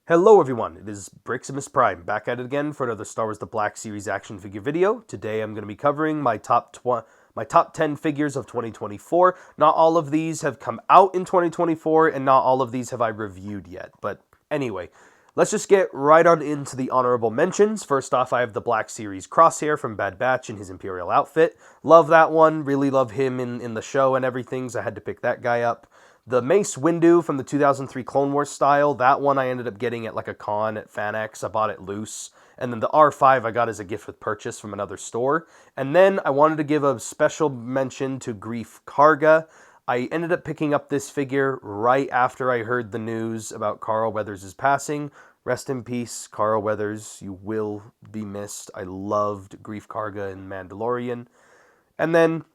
Hello everyone, it is Briximus Prime, back at it again for another Star Wars The Black Series action figure video. Today I'm going to be covering my top 10 figures of 2024. Not all of these have come out in 2024, and not all of these have I reviewed yet. But anyway, let's just get right on into the honorable mentions. First off, I have the Black Series Crosshair from Bad Batch in his Imperial outfit. Love that one, really love him in the show and everything, so I had to pick that guy up. The Mace Windu from the 2003 Clone Wars style, that one I ended up getting at like a con at FanX. I bought it loose. And then the R5 I got as a gift with purchase from another store. And then I wanted to give a special mention to Greef Karga. I ended up picking up this figure right after I heard the news about Carl Weathers' passing. Rest in peace, Carl Weathers. You will be missed. I loved Greef Karga in Mandalorian. And then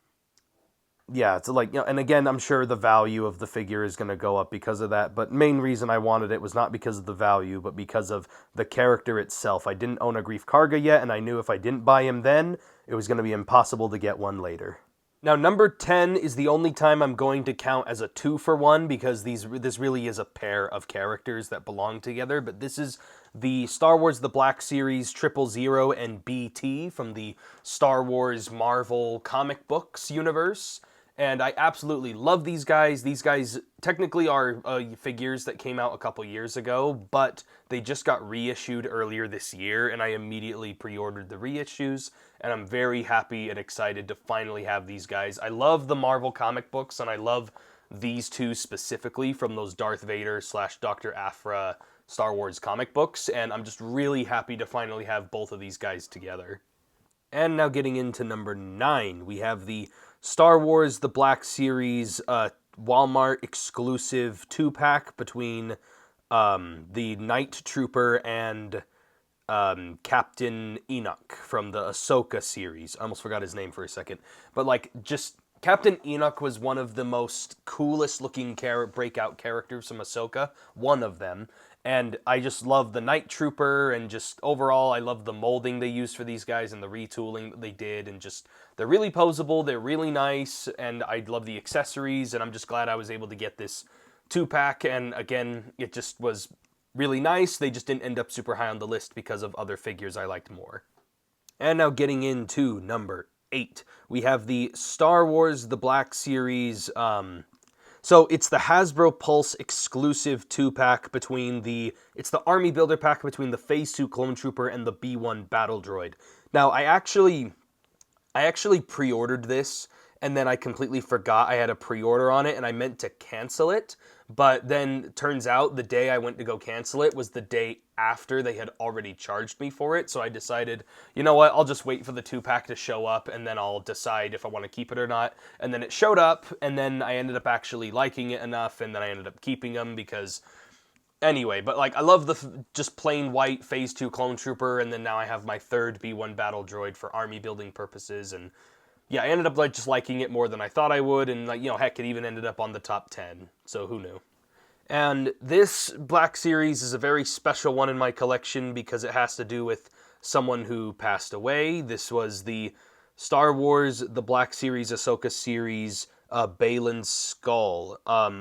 yeah, it's like, and again, I'm sure the value of the figure is going to go up because of that, but main reason I wanted it was not because of the value, but because of the character itself. I didn't own a Greef Karga yet, and I knew if I didn't buy him then, it was going to be impossible to get one later. Now, number 10 is the only time I'm going to count as a 2-for-1 because this really is a pair of characters that belong together, but this is the Star Wars The Black Series 000 and BT from the Star Wars Marvel comic books universe. And I absolutely love these guys. These guys technically are figures that came out a couple years ago, but they just got reissued earlier this year, and I immediately pre-ordered the reissues, and I'm very happy and excited to finally have these guys. I love the Marvel comic books, and I love these two specifically from those Darth Vader / Dr. Aphra Star Wars comic books, and I'm just really happy to finally have both of these guys together. And now getting into number 9, we have the Star Wars The Black Series Walmart exclusive 2-pack between the Night Trooper and Captain Enoch from the Ahsoka series. I almost forgot his name for a second. But like, just Captain Enoch was one of the most coolest looking breakout characters from Ahsoka. One of them. And I just love the Night Trooper, and just overall, I love the molding they used for these guys and the retooling that they did, and just, they're really posable, they're really nice, and I love the accessories, and I'm just glad I was able to get this 2-pack, and again, it just was really nice. They just didn't end up super high on the list because of other figures I liked more. And now getting into number 8, we have the Star Wars The Black Series, so it's the Hasbro Pulse exclusive 2-pack it's the Army Builder pack between the Phase 2 Clone Trooper and the B1 Battle Droid. Now, I actually pre-ordered this, and then I completely forgot I had a pre-order on it, and I meant to cancel it, but then turns out the day I went to go cancel it was the day after they had already charged me for it, so I decided, you know what, I'll just wait for the 2-pack to show up, and then I'll decide if I want to keep it or not. And then it showed up, and then I ended up actually liking it enough, and then I ended up keeping them because anyway, but like, I love the just plain white Phase 2 Clone Trooper, and then now I have my third B1 Battle Droid for army building purposes, and yeah, I ended up just liking it more than I thought I would, and like, heck, it even ended up on the top 10, so who knew. And this Black Series is a very special one in my collection because it has to do with someone who passed away. This was the Star Wars The Black Series Ahsoka series Baylan Skoll.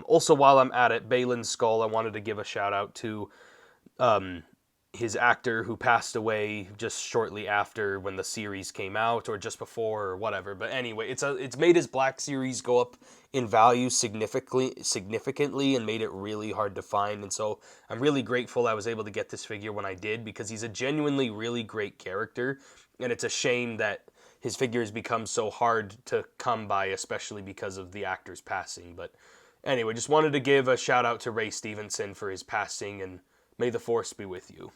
Also, while I'm at it, Baylan Skoll, I wanted to give a shout out to his actor who passed away just shortly after when the series came out, or just before, or whatever. But anyway, it's made his Black Series go up in value significantly and made it really hard to find. And so I'm really grateful I was able to get this figure when I did, because he's a genuinely really great character, and it's a shame that his figure has become so hard to come by, especially because of the actor's passing. But anyway, just wanted to give a shout out to Ray Stevenson for his passing, and may the Force be with you.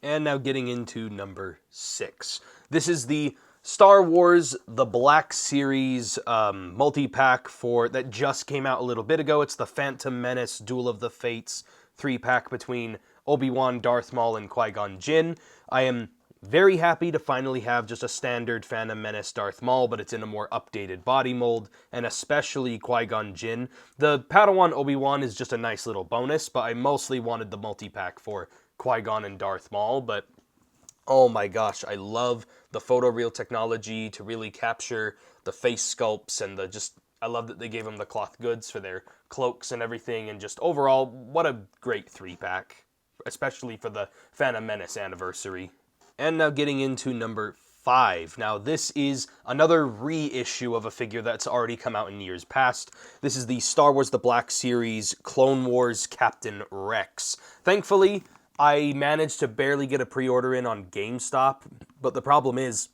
And now getting into number 6. This is the Star Wars The Black Series multi-pack that just came out a little bit ago. It's the Phantom Menace Duel of the Fates 3-pack between Obi-Wan, Darth Maul, and Qui-Gon Jinn. I am very happy to finally have just a standard Phantom Menace Darth Maul, but it's in a more updated body mold, and especially Qui-Gon Jinn. The Padawan Obi-Wan is just a nice little bonus, but I mostly wanted the multi-pack for Qui-Gon and Darth Maul. But oh my gosh, I love the photoreal technology to really capture the face sculpts, and I love that they gave them the cloth goods for their cloaks and everything, and just overall, what a great 3-pack. especially for the Phantom Menace anniversary. And now getting into number 5. Now this is another reissue of a figure that's already come out in years past. This is the Star Wars The Black Series Clone Wars Captain Rex. Thankfully, I managed to barely get a pre-order in on GameStop, but the problem is,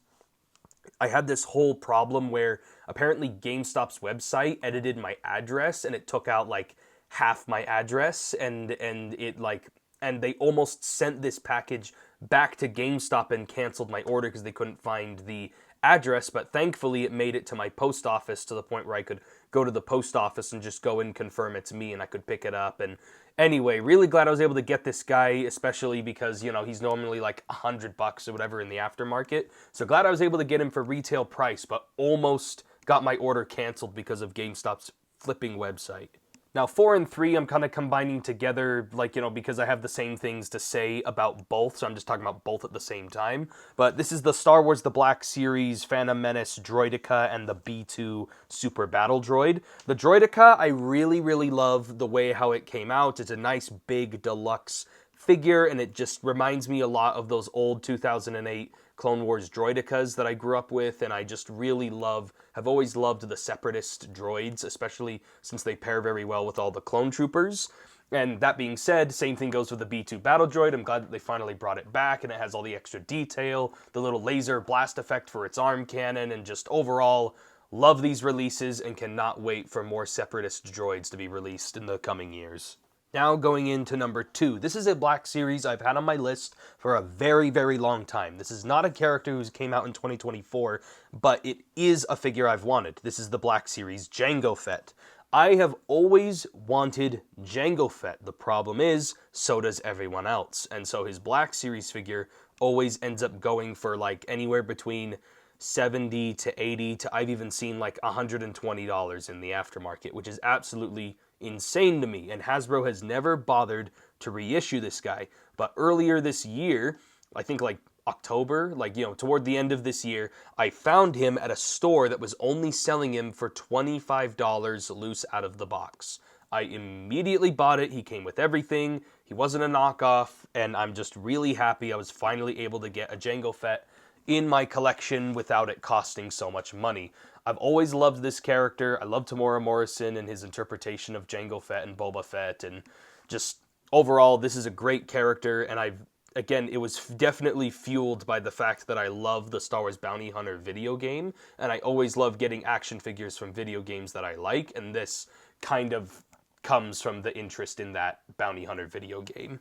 I had this whole problem where apparently GameStop's website edited my address and it took out like half my address and they almost sent this package back to GameStop and canceled my order because they couldn't find the address, but thankfully it made it to my post office to the point where I could go to the post office and just go and confirm it's me and I could pick it up. And anyway, really glad I was able to get this guy, especially because, you know, he's normally like $100 or whatever in the aftermarket. So glad I was able to get him for retail price, but almost got my order canceled because of GameStop's flipping website. Now, 4 and 3, I'm kind of combining together, like, you know, because I have the same things to say about both, so I'm just talking about both at the same time. But this is the Star Wars The Black Series Phantom Menace Droideka and the B2 Super Battle Droid. The Droideka, I really, really love the way how it came out. It's a nice, big, deluxe figure, and it just reminds me a lot of those old 2008 Clone Wars Droidekas that I grew up with, and I just really have always loved the Separatist droids, especially since they pair very well with all the clone troopers. And that being said, same thing goes with the B2 Battle Droid. I'm glad that they finally brought it back, and it has all the extra detail, the little laser blast effect for its arm cannon, and just overall, love these releases and cannot wait for more Separatist droids to be released in the coming years. Now going into number 2. This is a Black Series I've had on my list for a very, very long time. This is not a character who came out in 2024, but it is a figure I've wanted. This is the Black Series Jango Fett. I have always wanted Jango Fett. The problem is, so does everyone else. And so his Black Series figure always ends up going for like anywhere between $70 to $80 to I've even seen like $120 in the aftermarket, which is absolutely insane to me, and Hasbro has never bothered to reissue this guy. But earlier this year, I think like October, like, you know, toward the end of this year, I found him at a store that was only selling him for $25 loose out of the box. I immediately bought it. He came with everything. He wasn't a knockoff, and I'm just really happy I was finally able to get a Jango Fett in my collection without it costing so much money. I've always loved this character. I love Tamora Morrison and his interpretation of Jango Fett and Boba Fett, and just overall, this is a great character, and again, it was definitely fueled by the fact that I love the Star Wars Bounty Hunter video game, and I always love getting action figures from video games that I like, and this kind of comes from the interest in that Bounty Hunter video game.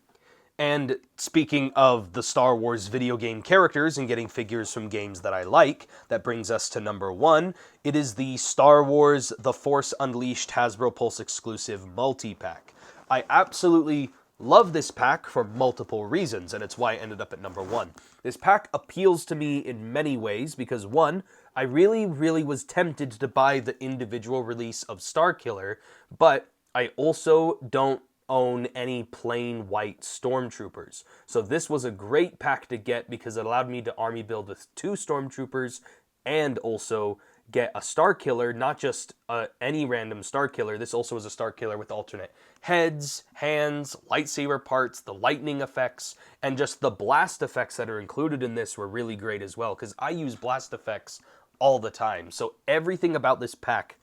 And speaking of the Star Wars video game characters and getting figures from games that I like, that brings us to number 1. It is the Star Wars The Force Unleashed Hasbro Pulse exclusive multi-pack. I absolutely love this pack for multiple reasons, and it's why I ended up at number 1. This pack appeals to me in many ways because, 1, I really, really was tempted to buy the individual release of Starkiller, but I also don't own any plain white Stormtroopers. So this was a great pack to get because it allowed me to army build with 2 Stormtroopers and also get a Starkiller, not just any random Starkiller. This also is a Starkiller with alternate heads, hands, lightsaber parts, the lightning effects, and just the blast effects that are included in this were really great as well because I use blast effects all the time. So everything about this pack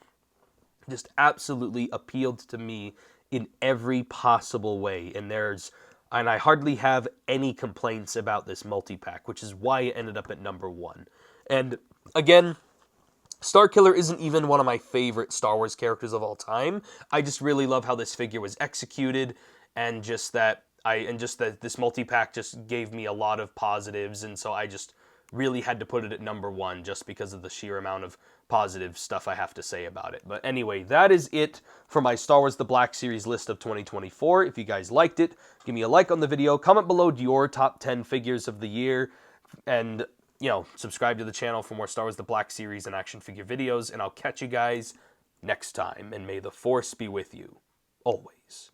just absolutely appealed to me in every possible way, and I hardly have any complaints about this multi-pack, which is why it ended up at number 1. And again, Starkiller isn't even one of my favorite Star Wars characters of all time. I just really love how this figure was executed, and just that this multi-pack just gave me a lot of positives, and so I just really had to put it at number 1 just because of the sheer amount of positive stuff I have to say about it. But anyway, that is it for my Star Wars The Black Series list of 2024. If you guys liked it, give me a like on the video, comment below your top 10 figures of the year, and, you know, subscribe to the channel for more Star Wars The Black Series and action figure videos, and I'll catch you guys next time, and may the Force be with you, always.